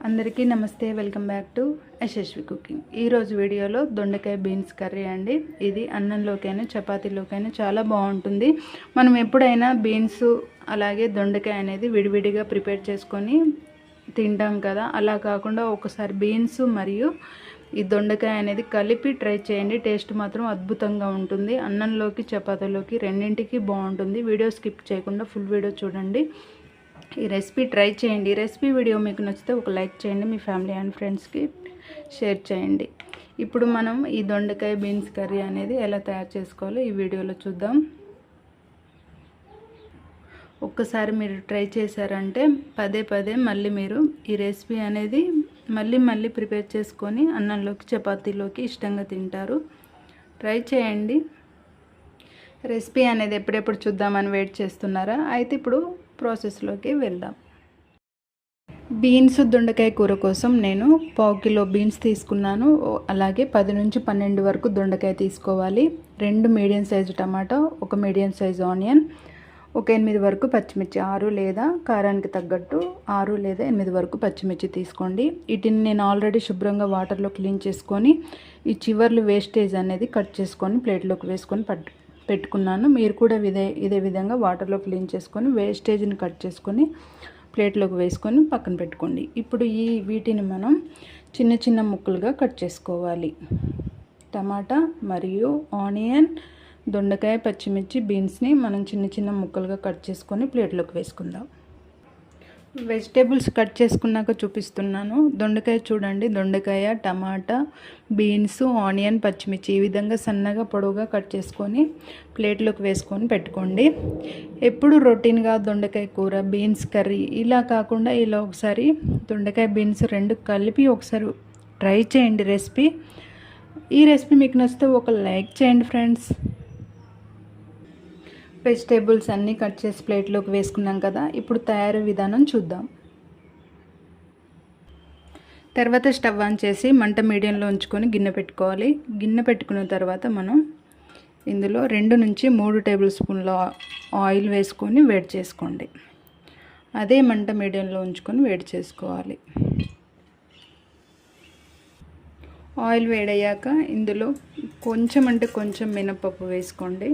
అందరికీ నమస్తే, welcome back to Yashasvi cooking. ఈరోజు వీడియోలో దొండకాయ బీన్స్ కర్రీ అండి. ఇది అన్నంలోకైనా చపాతీలోకైనా చాలా బాగుంటుంది. మనం ఎప్పుడైనా బీన్స్ అలాగే దొండకాయ అనేది విడివిడిగా ప్రిపేర్ చేసుకొని తింటాం కదా, అలా కాకుండా ఒకసారి బీన్స్ మరియు ఈ దొండకాయ అనేది కలిపి ట్రై చేయండి. టేస్ట్ మాత్రం అద్భుతంగా ఉంటుంది. అన్నంలోకి చపాతీలోకి రెండింటికి బాగుంటుంది. వీడియో స్కిప్ చేయకుండా ఫుల్ వీడియో చూడండి. ఈ రెసిపీ ట్రై చేయండి. ఈ రెసిపీ వీడియో మీకు నచ్చితే ఒక లైక్ చేయండి, మీ ఫ్యామిలీ అండ్ ఫ్రెండ్స్కి షేర్ చేయండి. ఇప్పుడు మనం ఈ దొండకాయ బీన్స్ కర్రీ అనేది ఎలా తయారు చేసుకోవాలో ఈ వీడియోలో చూద్దాం. ఒక్కసారి మీరు ట్రై చేశారంటే పదే పదే మళ్ళీ మీరు ఈ రెసిపీ అనేది మళ్ళీ ప్రిపేర్ చేసుకొని అన్నంలోకి చపాతీలోకి ఇష్టంగా తింటారు. ట్రై చేయండి. రెసిపీ అనేది ఎప్పుడెప్పుడు చూద్దామని వెయిట్ చేస్తున్నారా? అయితే ఇప్పుడు ప్రాసెస్లోకి వెళ్దాం. బీన్స్ దొండకాయ కూర కోసం నేను 1/2 కిలో బీన్స్ తీసుకున్నాను. అలాగే 10 నుంచి 12 వరకు దొండకాయ తీసుకోవాలి. 2 medium size tomato, 1 medium size onion, ఒక 8 వరకు పచ్చిమిర్చి, 6 లేదా కారానికి తగ్గట్టు 6 లేదా 8 వరకు పచ్చిమిర్చి తీసుకోండి. వీటిని నేను ఆల్రెడీ శుభ్రంగా వాటర్లో క్లీన్ చేసుకొని ఈ చివర్లు వేస్టేజ్ అనేది కట్ చేసుకొని ప్లేట్లోకి వేసుకొని పెట్టుకున్నాను. మీరు కూడా ఇదే విధంగా వాటర్లో క్లీన్ చేసుకొని వేస్టేజ్ని కట్ చేసుకొని ప్లేట్లోకి వేసుకొని పక్కన పెట్టుకోండి. ఇప్పుడు వీటిని మనం చిన్న ముక్కలుగా కట్ చేసుకోవాలి. టమాటా మరియు ఆనియన్, దొండకాయ, పచ్చిమిర్చి, బీన్స్ని మనం చిన్న ముక్కలుగా కట్ చేసుకొని ప్లేట్లోకి వేసుకుందాం. వెజిటేబుల్స్ కట్ చేసుకున్నాక చూపిస్తున్నాను. దొండకాయ చూడండి, దొండకాయ, టమాటా, బీన్స్, ఆనియన్, పచ్చిమిర్చి ఈ విధంగా సన్నగా పొడవుగా కట్ చేసుకొని ప్లేట్లోకి వేసుకొని పెట్టుకోండి. ఎప్పుడు రొటీన్గా దొండకాయ కూర, బీన్స్ కర్రీ ఇలా కాకుండా ఇలా ఒకసారి దొండకాయ బీన్స్ 2 కలిపి ఒకసారి ట్రై చేయండి రెసిపీ. ఈ రెసిపీ మీకు నచ్చితే ఒక లైక్ చేయండి ఫ్రెండ్స్. వెజిటేబుల్స్ అన్నీ కట్ చేసి ప్లేట్లోకి వేసుకున్నాం కదా, ఇప్పుడు తయారీ విధానం చూద్దాం. తర్వాత స్టవ్ ఆన్ చేసి మంట మీడియంలో ఉంచుకొని గిన్నె పెట్టుకోవాలి. గిన్నె పెట్టుకున్న తర్వాత మనం ఇందులో 2 నుంచి 3 టేబుల్ స్పూన్ల ఆయిల్ వేసుకొని వేడి చేసుకోండి. అదే మంట మీడియంలో ఉంచుకొని వేడి చేసుకోవాలి. ఆయిల్ వేడయ్యాక ఇందులో కొంచెం మినపప్పు వేసుకోండి.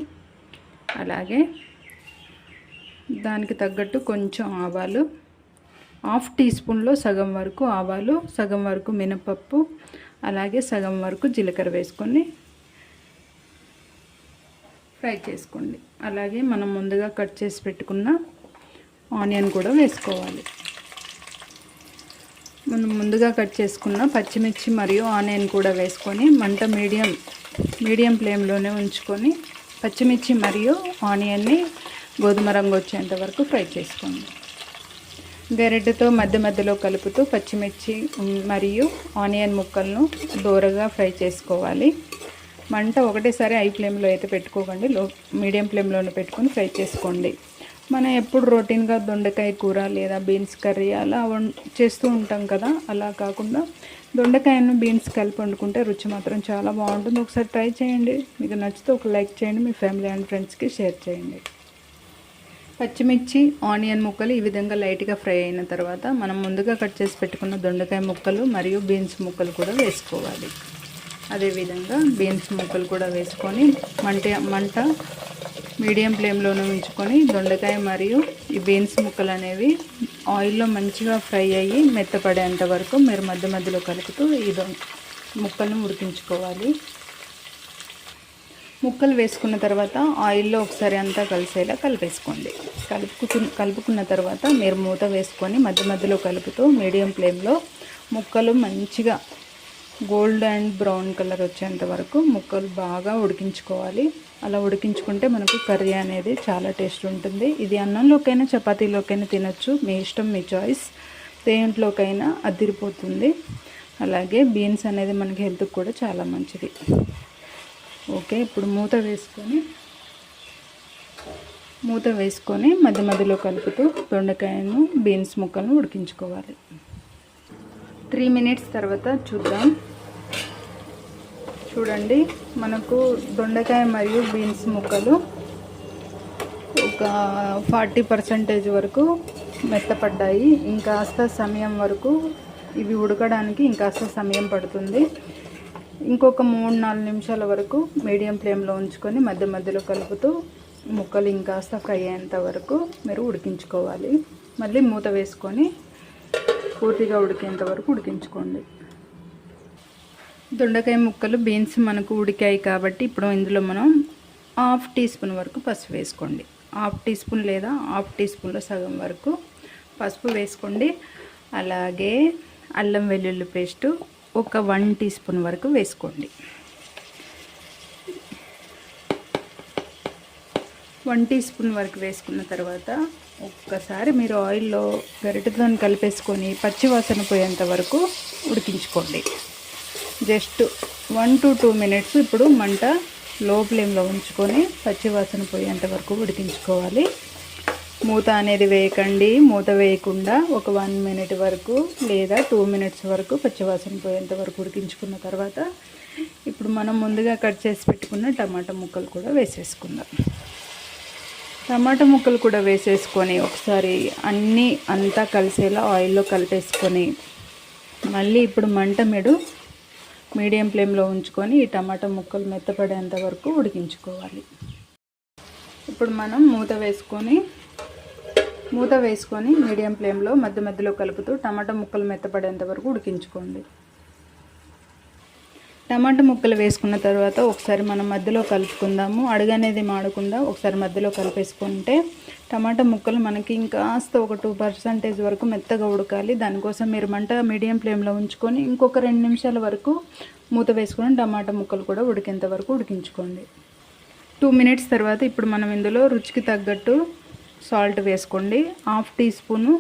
అలాగే దానికి తగ్గట్టు కొంచెం ఆవాలు, 1/2 టీ స్పూన్లో సగం వరకు ఆవాలు, సగం వరకు మినపప్పు, అలాగే సగం వరకు జీలకర్ర వేసుకొని ఫ్రై చేసుకోండి. అలాగే మనం ముందుగా కట్ చేసి పెట్టుకున్న ఆనియన్ కూడా వేసుకోవాలి. మనం ముందుగా కట్ చేసుకున్న పచ్చిమిర్చి మరియు ఆనియన్ కూడా వేసుకొని మంట మీడియం ఫ్లేమ్లోనే ఉంచుకొని పచ్చిమిర్చి మరియు ఆనియన్ని గోధుమ రంగు వచ్చేంత వరకు ఫ్రై చేసుకోండి. గరిటెతో మధ్యలో కలుపుతూ పచ్చిమిర్చి మరియు ఆనియన్ ముక్కలను దోరగా ఫ్రై చేసుకోవాలి. మంట ఒకటేసారి హై ఫ్లేమ్లో అయితే పెట్టుకోకండి, మీడియం ఫ్లేమ్లోనే పెట్టుకొని ఫ్రై చేసుకోండి. మనం ఎప్పుడు రొటీన్గా దొండకాయ కూర లేదా బీన్స్ కర్రీ అలా చేస్తూ ఉంటాం కదా, అలా కాకుండా దొండకాయను బీన్స్ కలిపి వండుకుంటే రుచి మాత్రం చాలా బాగుంటుంది. ఒకసారి ట్రై చేయండి. మీకు నచ్చితే ఒక లైక్ చేయండి, మీ ఫ్యామిలీ అండ్ ఫ్రెండ్స్కి షేర్ చేయండి. పచ్చిమిర్చి, ఆనియన్ ముక్కలు ఈ విధంగా లైట్గా ఫ్రై అయిన తర్వాత మనం ముందుగా కట్ చేసి పెట్టుకున్న దొండకాయ ముక్కలు మరియు బీన్స్ ముక్కలు కూడా వేసుకోవాలి. అదేవిధంగా బీన్స్ ముక్కలు కూడా వేసుకొని మంట మీడియం ఫ్లేమ్లోనే ఉంచుకొని దొండకాయ మరియు ఈ బీన్స్ ముక్కలు అనేవి ఆయిల్లో మంచిగా ఫ్రై అయ్యి మెత్తపడేంత వరకు మీరు మధ్యలో కలుపుతూ ఈ ముక్కలను ఉడికించుకోవాలి. ముక్కలు వేసుకున్న తర్వాత ఆయిల్లో ఒకసారి అంతా కలిసేలా కలిపేసుకోండి. కలుపుకున్న తర్వాత మీరు మూత వేసుకొని మధ్యలో కలుపుతూ మీడియం ఫ్లేమ్లో ముక్కలు మంచిగా గోల్డ్ అండ్ బ్రౌన్ కలర్ వచ్చేంత వరకు ముక్కలు బాగా ఉడికించుకోవాలి. అలా ఉడికించుకుంటే మనకు కర్రీ అనేది చాలా టేస్ట్ ఉంటుంది. ఇది అన్నంలోకైనా చపాతీలోకైనా తినొచ్చు, మీ ఇష్టం, మీ చాయిస్. దేంట్లోకైనా అదిరిపోతుంది. అలాగే బీన్స్ అనేది మనకి హెల్త్కి కూడా చాలా మంచిది. ఓకే, ఇప్పుడు మూత వేసుకొని మధ్యలో కలుపుతూ దొండకాయను బీన్స్ ముక్కలను ఉడికించుకోవాలి. 3 మినిట్స్ తర్వాత చూద్దాం. చూడండి, మనకు దొండకాయ మరియు బీన్స్ ముక్కలు ఒక 40% వరకు మెత్తపడ్డాయి. ఇంకాస్త సమయం వరకు ఇవి ఉడకడానికి ఇంకాస్త సమయం పడుతుంది. ఇంకొక 3-4 నిమిషాల వరకు మీడియం ఫ్లేమ్లో ఉంచుకొని మధ్య మధ్యలో కలుపుతూ ముక్కలు ఇంకాస్త ఫ్రై అయ్యేంత వరకు మీరు ఉడికించుకోవాలి. మళ్ళీ మూత వేసుకొని పూర్తిగా ఉడికేంత వరకు ఉడికించుకోండి. దొండకాయ ముక్కలు బీన్స్ మనకు ఉడికాయి కాబట్టి ఇప్పుడు ఇందులో మనం 1/2 టీ స్పూన్ వరకు పసుపు వేసుకోండి. 1/2 టీ స్పూన్ లేదా 1/2 టీ స్పూన్లో సగం వరకు పసుపు వేసుకోండి. అలాగే అల్లం వెల్లుల్లి పేస్టు ఒక 1 టీ స్పూన్ వరకు వేసుకోండి. 1 టీ స్పూన్ వరకు వేసుకున్న తర్వాత ఒక్కసారి మీరు ఆయిల్లో గరిటెతో కలిపేసుకొని పచ్చివాసన పోయేంత వరకు ఉడికించుకోండి. జస్ట్ 1 to 2 మినిట్స్ ఇప్పుడు మంట లో ఫ్లేమ్లో ఉంచుకొని పచ్చివాసన పోయేంత వరకు ఉడికించుకోవాలి. మూత అనేది వేయకండి. మూత వేయకుండా ఒక 1 మినిట్ వరకు లేదా 2 మినిట్స్ వరకు పచ్చివాసన పోయేంత వరకు ఉడికించుకున్న తర్వాత ఇప్పుడు మనం ముందుగా కట్ చేసి పెట్టుకున్న టమాటా ముక్కలు కూడా వేసేసుకుందాం. టమాటా ముక్కలు కూడా వేసేసుకొని ఒకసారి అంతా కలిసేలా ఆయిల్లో కలిపేసుకొని మళ్ళీ ఇప్పుడు మంట మీడియం ఫ్లేమ్లో ఉంచుకొని ఈ టమాటా ముక్కలు మెత్తపడేంత వరకు ఉడికించుకోవాలి. ఇప్పుడు మనం మూత వేసుకొని మీడియం ఫ్లేమ్లో మధ్య మధ్యలో కలుపుతూ టమాటా ముక్కలు మెత్తపడేంత వరకు ఉడికించుకోండి. టమాటా ముక్కలు వేసుకున్న తర్వాత ఒకసారి మనం మధ్యలో కలుపుకుందాము. అడుగనేది మాడకుండా ఒకసారి మధ్యలో కలిపేసుకుంటే టమాటా ముక్కలు మనకి ఇంకాస్త ఒక 2% వరకు మెత్తగా ఉడకాలి. దానికోసం మీరు మంట మీడియం ఫ్లేమ్లో ఉంచుకొని ఇంకొక 2 నిమిషాల వరకు మూత వేసుకొని టమాటా ముక్కలు కూడా ఉడికేంత వరకు ఉడికించుకోండి. 2 మినిట్స్ తర్వాత ఇప్పుడు మనం ఇందులో రుచికి తగ్గట్టు సాల్ట్ వేసుకోండి. 1/2 టీ స్పూను,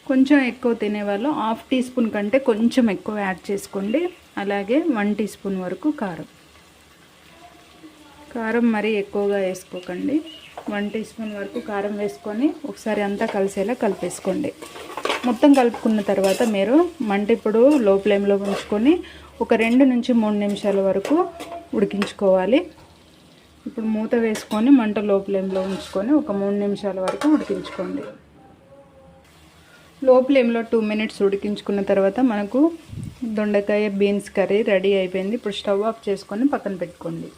కొంచెం ఎక్కువ తినేవాళ్ళు 1/2 టీ స్పూన్ కంటే కొంచెం ఎక్కువ యాడ్ చేసుకోండి. అలాగే 1 టీ స్పూన్ వరకు కారం మరీ ఎక్కువగా వేసుకోకండి. 1 టీ స్పూన్ వరకు కారం వేసుకొని ఒకసారి అంతా కలిసేలా కలిపేసుకోండి. మొత్తం కలుపుకున్న తర్వాత మీరు మంట ఇప్పుడు లో ఫ్లేమ్లో ఉంచుకొని ఒక 2 నుంచి 3 నిమిషాల వరకు ఉడికించుకోవాలి. ఇప్పుడు మూత వేసుకొని మంట లో ఫ్లేమ్లో ఉంచుకొని ఒక 3 నిమిషాల వరకు ఉడికించుకోండి. లో ఫ్లేమ్లో 2 మినిట్స్ ఉడికించుకున్న తర్వాత మనకు దొండకాయ బీన్స్ కర్రీ రెడీ అయిపోయింది. ఇప్పుడు స్టవ్ ఆఫ్ చేసుకొని పక్కన పెట్టుకోండి.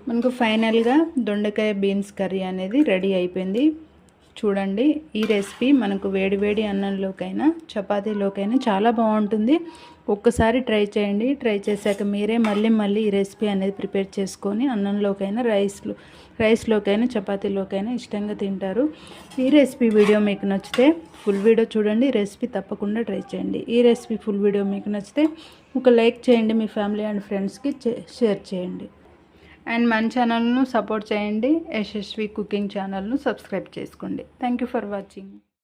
మనకు ఫైనల్గా దొండకాయ బీన్స్ కర్రీ అనేది రెడీ అయిపోయింది. చూడండి, ఈ రెసిపీ మనకు వేడివేడి అన్నంలోకైనా చపాతీలోకైనా చాలా బాగుంటుంది. ఒక్కసారి ట్రై చేయండి. ట్రై చేశాక మీరే మళ్ళీ ఈ రెసిపీ అనేది ప్రిపేర్ చేసుకొని అన్నంలోకైనా రైస్లోకైనా చపాతీలోకైనా ఇష్టంగా తింటారు. ఈ రెసిపీ వీడియో మీకు నచ్చితే ఫుల్ వీడియో చూడండి. రెసిపీ తప్పకుండా ట్రై చేయండి. ఈ రెసిపీ ఫుల్ వీడియో మీకు నచ్చితే ఒక లైక్ చేయండి. మీ ఫ్యామిలీ అండ్ ఫ్రెండ్స్కి షేర్ చేయండి. అండ్ మన ఛానల్ను సపోర్ట్ చేయండి. యశస్వి కుకింగ్ ఛానల్ను సబ్స్క్రైబ్ చేసుకోండి. Thank you for watching.